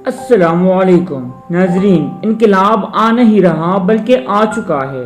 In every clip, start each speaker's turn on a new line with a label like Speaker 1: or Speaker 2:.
Speaker 1: السلام علیکم ناظرین، انقلاب آ نہیں رہا بلکہ آ چکا ہے۔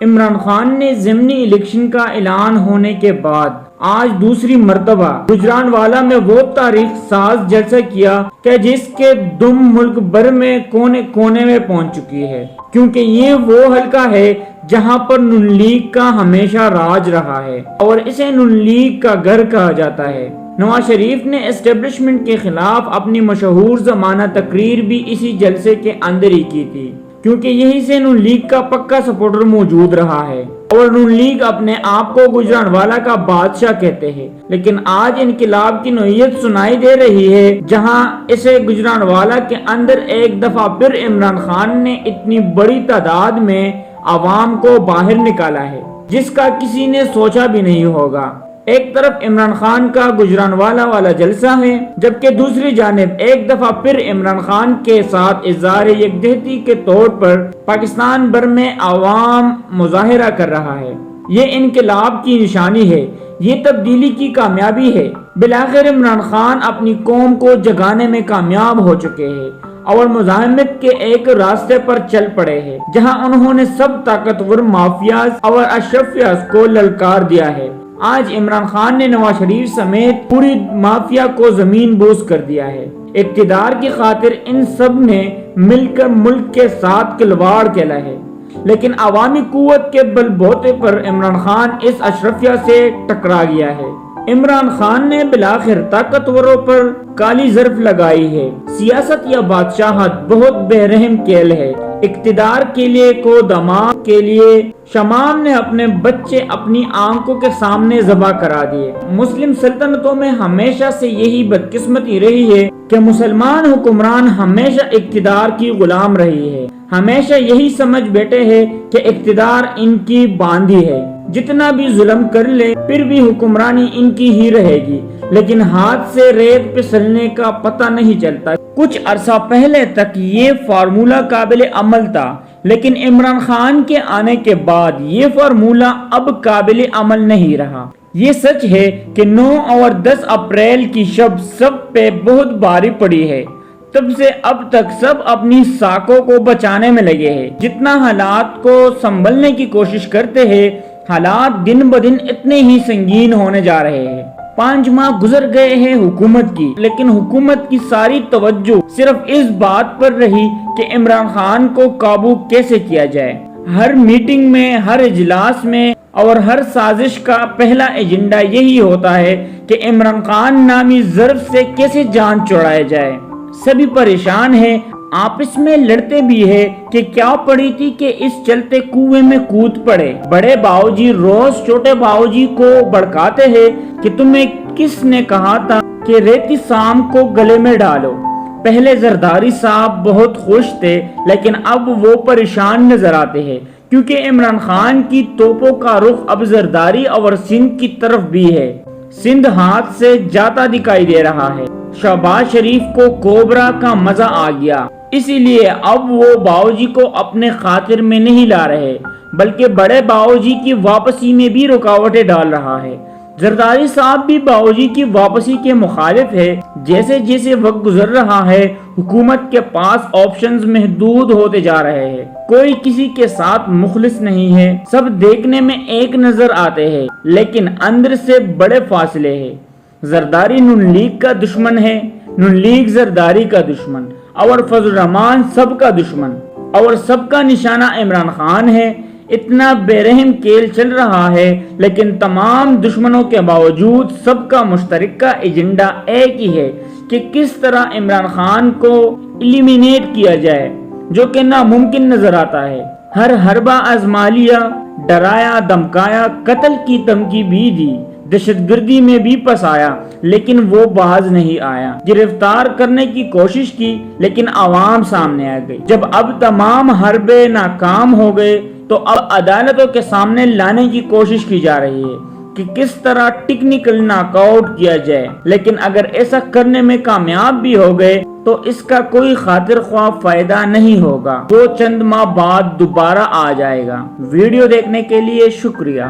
Speaker 1: عمران خان نے ضمنی الیکشن کا اعلان ہونے کے بعد آج دوسری مرتبہ گجرانوالہ میں وہ تاریخ ساز جلسہ کیا کہ جس کے دم ملک بھر میں کونے کونے میں پہنچ چکی ہے، کیونکہ یہ وہ حلقہ ہے جہاں پر نون لیگ کا ہمیشہ راج رہا ہے اور اسے نون لیگ کا گھر کہا جاتا ہے۔ نواز شریف نے اسٹیبلشمنٹ کے خلاف اپنی مشہور زمانہ تقریر بھی اسی جلسے کے اندر ہی کی تھی، کیونکہ یہی سے نون لیگ کا پکا سپورٹر موجود رہا ہے اور نون لیگ اپنے آپ کو گجرانوالہ کا بادشاہ کہتے ہیں۔ لیکن آج انقلاب کی نوعیت سنائی دے رہی ہے، جہاں اسے گجرانوالہ کے اندر ایک دفعہ پھر عمران خان نے اتنی بڑی تعداد میں عوام کو باہر نکالا ہے جس کا کسی نے سوچا بھی نہیں ہوگا۔ ایک طرف عمران خان کا گجرانوالہ والا جلسہ ہے، جبکہ دوسری جانب ایک دفعہ پھر عمران خان کے ساتھ اظہار یکجہتی کے طور پر پاکستان بھر میں عوام مظاہرہ کر رہا ہے۔ یہ انقلاب کی نشانی ہے، یہ تبدیلی کی کامیابی ہے۔ بالآخر عمران خان اپنی قوم کو جگانے میں کامیاب ہو چکے ہیں اور مزاحمت کے ایک راستے پر چل پڑے ہیں، جہاں انہوں نے سب طاقتور مافیاز اور اشرفیاز کو للکار دیا ہے۔ آج عمران خان نے نواز شریف سمیت پوری مافیا کو زمین بوس کر دیا ہے۔ اقتدار کی خاطر ان سب نے مل کر ملک کے ساتھ کھلواڑ کھیلا ہے، لیکن عوامی قوت کے بل بوتے پر عمران خان اس اشرفیہ سے ٹکرا گیا ہے۔ عمران خان نے بالآخر طاقتوروں پر کالی ظرف لگائی ہے۔ سیاست یا بادشاہت بہت بے رحم کھیل ہے۔ اقتدار کے لیے کو دماغ کے لیے شمام نے اپنے بچے اپنی آنکھوں کے سامنے ذبح کرا دیے۔ مسلم سلطنتوں میں ہمیشہ سے یہی بدقسمتی رہی ہے کہ مسلمان حکمران ہمیشہ اقتدار کی غلام رہی ہے، ہمیشہ یہی سمجھ بیٹھے ہیں کہ اقتدار ان کی باندھی ہے، جتنا بھی ظلم کر لے پھر بھی حکمرانی ان کی ہی رہے گی، لیکن ہاتھ سے ریت پھسلنے کا پتہ نہیں چلتا۔ کچھ عرصہ پہلے تک یہ فارمولہ قابل عمل تھا، لیکن عمران خان کے آنے کے بعد یہ فارمولہ اب قابل عمل نہیں رہا۔ یہ سچ ہے کہ 9 اور 10 اپریل کی شب سب پہ بہت بھاری پڑی ہے۔ تب سے اب تک سب اپنی ساکھوں کو بچانے میں لگے ہیں۔ جتنا حالات کو سنبھلنے کی کوشش کرتے ہیں، حالات دن بدن اتنے ہی سنگین ہونے جا رہے ہیں۔ 5 ماہ گزر گئے ہیں حکومت کی، لیکن حکومت کی ساری توجہ صرف اس بات پر رہی کہ عمران خان کو قابو کیسے کیا جائے۔ ہر میٹنگ میں، ہر اجلاس میں اور ہر سازش کا پہلا ایجنڈا یہی ہوتا ہے کہ عمران خان نامی ظرف سے کیسے جان چھڑایا جائے۔ سبھی پریشان ہیں، آپس میں لڑتے بھی ہے کہ کیا پڑی تھی کہ اس چلتے کنویں میں کود پڑے۔ بڑے باؤجی روز چھوٹے باؤجی کو بھڑکاتے ہیں کہ تمہیں کس نے کہا تھا کہ ریتی سام کو گلے میں ڈالو۔ پہلے زرداری صاحب بہت خوش تھے، لیکن اب وہ پریشان نظر آتے ہیں، کیونکہ عمران خان کی توپوں کا رخ اب زرداری اور سندھ کی طرف بھی ہے۔ سندھ ہاتھ سے جاتا دکھائی دے رہا ہے۔ شہباز شریف کو کوبرا کا مزہ آ گیا، اسی لیے اب وہ باؤجی کو اپنے خاطر میں نہیں لا رہے، بلکہ بڑے باؤجی کی واپسی میں بھی رکاوٹیں ڈال رہا ہے۔ زرداری صاحب بھی باؤجی کی واپسی کے مخالف ہے۔ جیسے جیسے وقت گزر رہا ہے، حکومت کے پاس آپشنز محدود ہوتے جا رہے ہیں۔ کوئی کسی کے ساتھ مخلص نہیں ہے، سب دیکھنے میں ایک نظر آتے ہیں، لیکن اندر سے بڑے فاصلے ہیں۔ زرداری نون لیگ کا دشمن ہے، نون لیگ زرداری کا دشمن، اور فضل الرحمان سب کا دشمن، اور سب کا نشانہ عمران خان ہے۔ اتنا بے رحم کھیل چل رہا ہے، لیکن تمام دشمنوں کے باوجود سب کا مشترکہ ایجنڈا ایک ہی ہے کہ کس طرح عمران خان کو ایلیمینیٹ کیا جائے، جو کہ ناممکن نظر آتا ہے۔ ہر حربہ آزما لیا، ڈرایا دھمکایا، قتل کی دھمکی بھی دی، دہشت گردی میں بھی پھنسایا، لیکن وہ باز نہیں آیا۔ گرفتار کرنے کی کوشش کی، لیکن عوام سامنے آ گئی۔ جب اب تمام حربے ناکام ہو گئے تو اب عدالتوں کے سامنے لانے کی کوشش کی جا رہی ہے کہ کس طرح ٹیکنیکل ناک آؤٹ کیا جائے، لیکن اگر ایسا کرنے میں کامیاب بھی ہو گئے تو اس کا کوئی خاطر خواہ فائدہ نہیں ہوگا، وہ چند ماہ بعد دوبارہ آ جائے گا۔ ویڈیو دیکھنے کے لیے شکریہ۔